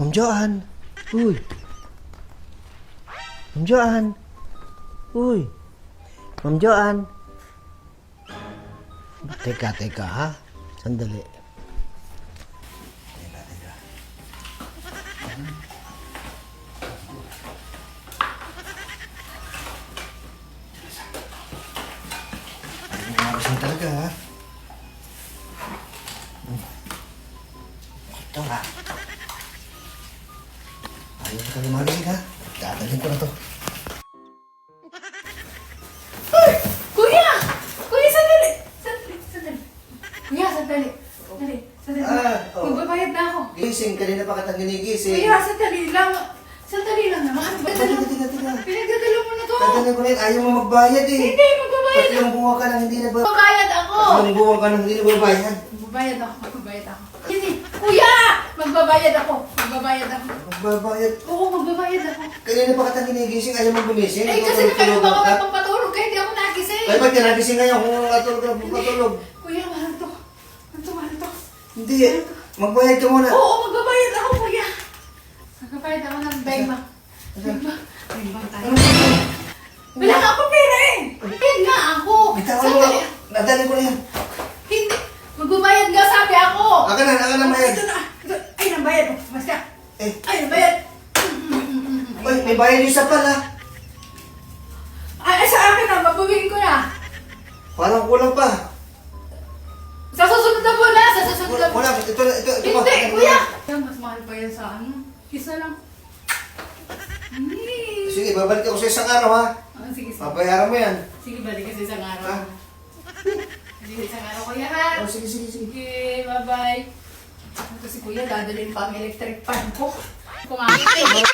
Ma'am Joanne. Uy. Ma'am Joanne. Uy. Ma'am Joanne. Teka ha. Sandali. Teka. Ay, umabasan talaga ha. Ito ha. Ayaw ka lumagising ha. Dadalhin ko na to. Kuya! Kuya, sandali! Sandali. Kuya, sandali. Sandali. Magbabayad na ako. Gising, kanina pa kitang ginigising. Kuya, sandali lang. Sandali lang naman. Tiga. Pinagdadalo mo na to. Dadalhin ko na yun. Ayaw mo magbayad eh. Hindi, magbabayad ako. Tatlong buwan ka lang hindi na ba? Magbabayad ako. Tatlong buwan ka lang hindi na babayad. Magbabayad ako. Hindi. Kuya! Magbabayad ako. Magbabayad. Oo, magbabayad ako. Kanina pa kitang ginigising, ayaw mo gumising. Eh, kasi kayo baka may pampatulog kaya hindi ako nagising. Ay, ba't ka nagising ngayon kung natulog na patulog? Kuya, mahal to. Mahal to. Hindi, magbayad ka muna. Oo, magbabayad ako, kuya. Magbabayad ako ng Bema. Bema tayo. Wala nga ako pera eh. Bayad nga ako. Bitawan mo ako. Nadalhin ko na yan. Hindi. Magbabayad nga sabi ako. Aka na bayad. Ito na. Ay, nabayad. Basta. Eh, Ay, nabayad. ay, may bayad yung isa pala. Ay, sa akin na. Mabawiin ko na. Parang kulang pa. Sa susunod na muna. Sa susunod na Wala, ito pa. Hindi, kuya. Mas mahal pa yan sa ano. Isa lang. Sige, babalik ako sa isang araw ha. Sige. Papayaran mo yan. Sige, balik kasi isang Ha? araw. Sige, isang araw, kuya, ha? Oh, sige. Okay, bye-bye. Kasi kuya, dadalhin pa ang electric fan ko. Kumamit eh.